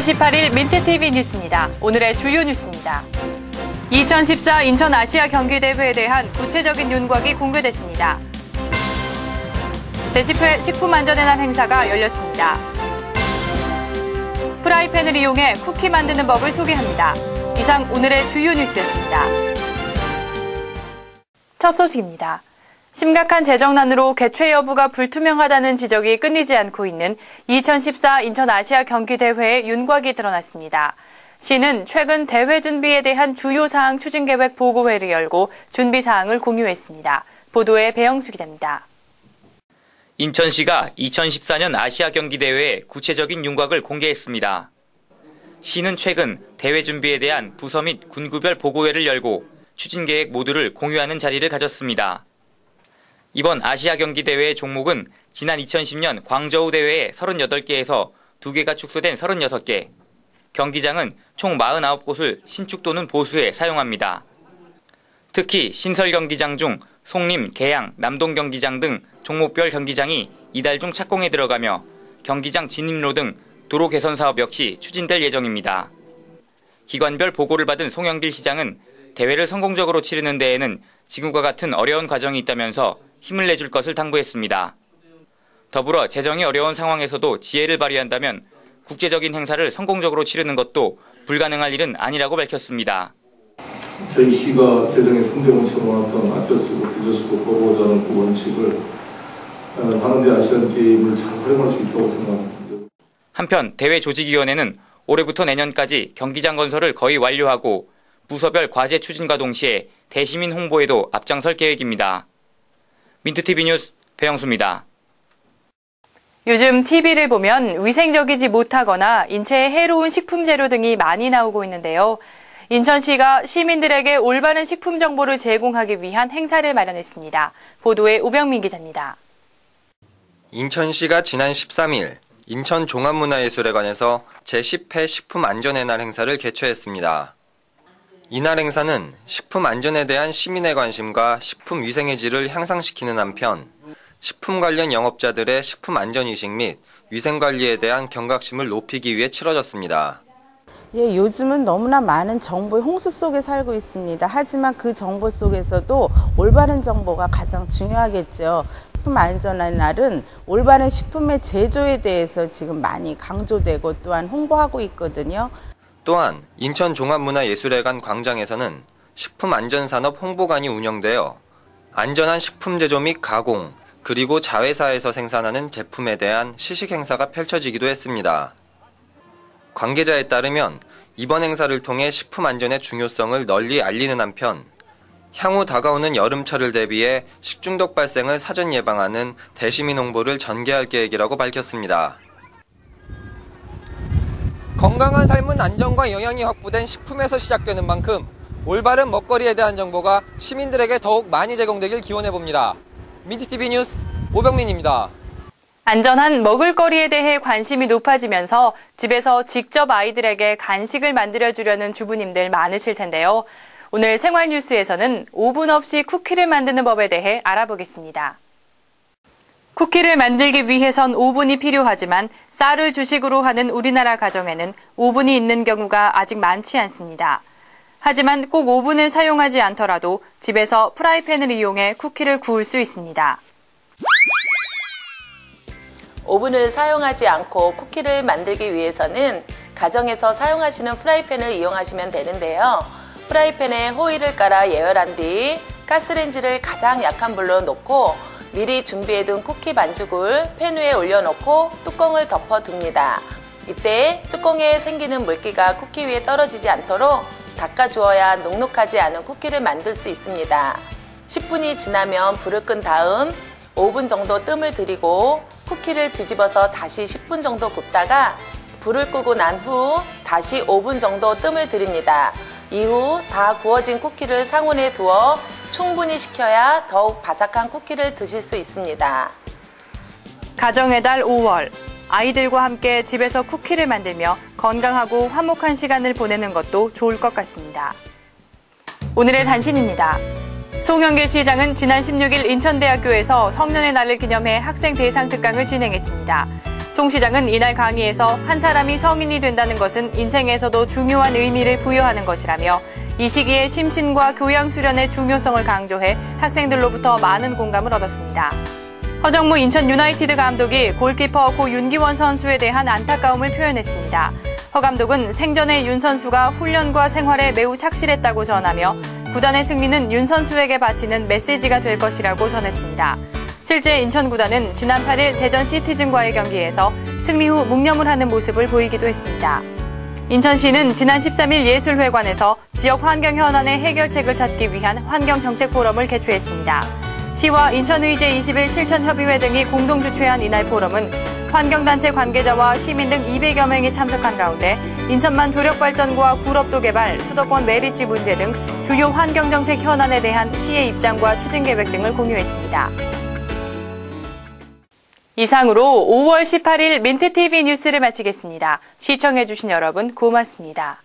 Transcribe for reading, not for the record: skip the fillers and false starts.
5월 18일 민트TV 뉴스입니다. 오늘의 주요 뉴스입니다. 2014 인천 아시아 경기대회에 대한 구체적인 윤곽이 공개됐습니다. 제10회 식품안전의 날 행사가 열렸습니다. 프라이팬을 이용해 쿠키 만드는 법을 소개합니다. 이상 오늘의 주요 뉴스였습니다. 첫 소식입니다. 심각한 재정난으로 개최 여부가 불투명하다는 지적이 끊이지 않고 있는 2014 인천 아시아 경기대회의 윤곽이 드러났습니다. 시는 최근 대회 준비에 대한 주요 사항 추진 계획 보고회를 열고 준비 사항을 공유했습니다. 보도에 배영수 기자입니다. 인천시가 2014년 아시아 경기대회의 구체적인 윤곽을 공개했습니다. 시는 최근 대회 준비에 대한 부서 및 군구별 보고회를 열고 추진 계획 모두를 공유하는 자리를 가졌습니다. 이번 아시아 경기대회의 종목은 지난 2010년 광저우 대회에 38개에서 2개가 축소된 36개, 경기장은 총 49곳을 신축 또는 보수해 사용합니다. 특히 신설 경기장 중 송림, 계양, 남동 경기장 등 종목별 경기장이 이달 중 착공에 들어가며 경기장 진입로 등 도로 개선 사업 역시 추진될 예정입니다. 기관별 보고를 받은 송영길 시장은 대회를 성공적으로 치르는 데에는 지금과 같은 어려운 과정이 있다면서 힘을 내줄 것을 당부했습니다. 더불어 재정이 어려운 상황에서도 지혜를 발휘한다면 국제적인 행사를 성공적으로 치르는 것도 불가능할 일은 아니라고 밝혔습니다. 저희 시가 재정의 3대 원칙을 원했던 아껴 쓰고 빌려 쓰고 보고자 하는 그 원칙을 하는데 아시안 게임을 잘 활용할 수 있다고 생각합니다. 한편 대회 조직위원회는 올해부터 내년까지 경기장 건설을 거의 완료하고 부서별 과제 추진과 동시에 대시민 홍보에도 앞장설 계획입니다. 민트TV 뉴스 배영수입니다. 요즘 TV를 보면 위생적이지 못하거나 인체에 해로운 식품 재료 등이 많이 나오고 있는데요. 인천시가 시민들에게 올바른 식품 정보를 제공하기 위한 행사를 마련했습니다. 보도에 오병민 기자입니다. 인천시가 지난 13일 인천종합문화예술회관에서 제10회 식품안전의 날 행사를 개최했습니다. 이날 행사는 식품 안전에 대한 시민의 관심과 식품 위생의 질을 향상시키는 한편 식품 관련 영업자들의 식품 안전의식 및 위생 관리에 대한 경각심을 높이기 위해 치러졌습니다. 요즘은 너무나 많은 정보의 홍수 속에 살고 있습니다. 하지만 그 정보 속에서도 올바른 정보가 가장 중요하겠죠. 식품 안전의 날은 올바른 식품의 제조에 대해서 지금 많이 강조되고 또한 홍보하고 있거든요. 또한 인천종합문화예술회관 광장에서는 식품안전산업 홍보관이 운영되어 안전한 식품 제조 및 가공, 그리고 자회사에서 생산하는 제품에 대한 시식 행사가 펼쳐지기도 했습니다. 관계자에 따르면 이번 행사를 통해 식품 안전의 중요성을 널리 알리는 한편 향후 다가오는 여름철을 대비해 식중독 발생을 사전 예방하는 대시민 홍보를 전개할 계획이라고 밝혔습니다. 건강한 삶은 안전과 영양이 확보된 식품에서 시작되는 만큼 올바른 먹거리에 대한 정보가 시민들에게 더욱 많이 제공되길 기원해봅니다. 민트TV 뉴스 오병민입니다. 안전한 먹을거리에 대해 관심이 높아지면서 집에서 직접 아이들에게 간식을 만들어주려는 주부님들 많으실 텐데요. 오늘 생활뉴스에서는 오븐 없이 쿠키를 만드는 법에 대해 알아보겠습니다. 쿠키를 만들기 위해선 오븐이 필요하지만 쌀을 주식으로 하는 우리나라 가정에는 오븐이 있는 경우가 아직 많지 않습니다. 하지만 꼭 오븐을 사용하지 않더라도 집에서 프라이팬을 이용해 쿠키를 구울 수 있습니다. 오븐을 사용하지 않고 쿠키를 만들기 위해서는 가정에서 사용하시는 프라이팬을 이용하시면 되는데요. 프라이팬에 호일을 깔아 예열한 뒤 가스레인지를 가장 약한 불로 놓고 미리 준비해둔 쿠키 반죽을 팬 위에 올려놓고 뚜껑을 덮어둡니다. 이때 뚜껑에 생기는 물기가 쿠키 위에 떨어지지 않도록 닦아주어야 눅눅하지 않은 쿠키를 만들 수 있습니다. 10분이 지나면 불을 끈 다음 5분 정도 뜸을 들이고 쿠키를 뒤집어서 다시 10분 정도 굽다가 불을 끄고 난 후 다시 5분 정도 뜸을 들입니다. 이후 다 구워진 쿠키를 상온에 두어 충분히 식혀야 더욱 바삭한 쿠키를 드실 수 있습니다. 가정의 달 5월, 아이들과 함께 집에서 쿠키를 만들며 건강하고 화목한 시간을 보내는 것도 좋을 것 같습니다. 오늘의 단신입니다. 송영길 시장은 지난 16일 인천대학교에서 성년의 날을 기념해 학생 대상 특강을 진행했습니다. 송 시장은 이날 강의에서 한 사람이 성인이 된다는 것은 인생에서도 중요한 의미를 부여하는 것이라며 이 시기에 심신과 교양 수련의 중요성을 강조해 학생들로부터 많은 공감을 얻었습니다. 허정무 인천 유나이티드 감독이 골키퍼 고 윤기원 선수에 대한 안타까움을 표현했습니다. 허 감독은 생전에 윤 선수가 훈련과 생활에 매우 착실했다고 전하며 구단의 승리는 윤 선수에게 바치는 메시지가 될 것이라고 전했습니다. 실제 인천 구단은 지난 8일 대전 시티즌과의 경기에서 승리 후 묵념을 하는 모습을 보이기도 했습니다. 인천시는 지난 13일 예술회관에서 지역 환경 현안의 해결책을 찾기 위한 환경정책 포럼을 개최했습니다. 시와 인천의제 20일 실천협의회 등이 공동 주최한 이날 포럼은 환경단체 관계자와 시민 등 200여 명이 참석한 가운데 인천만 조력발전과 구럽도 개발, 수도권 매립지 문제 등 주요 환경정책 현안에 대한 시의 입장과 추진계획 등을 공유했습니다. 이상으로 5월 18일 민트TV 뉴스를 마치겠습니다. 시청해주신 여러분 고맙습니다.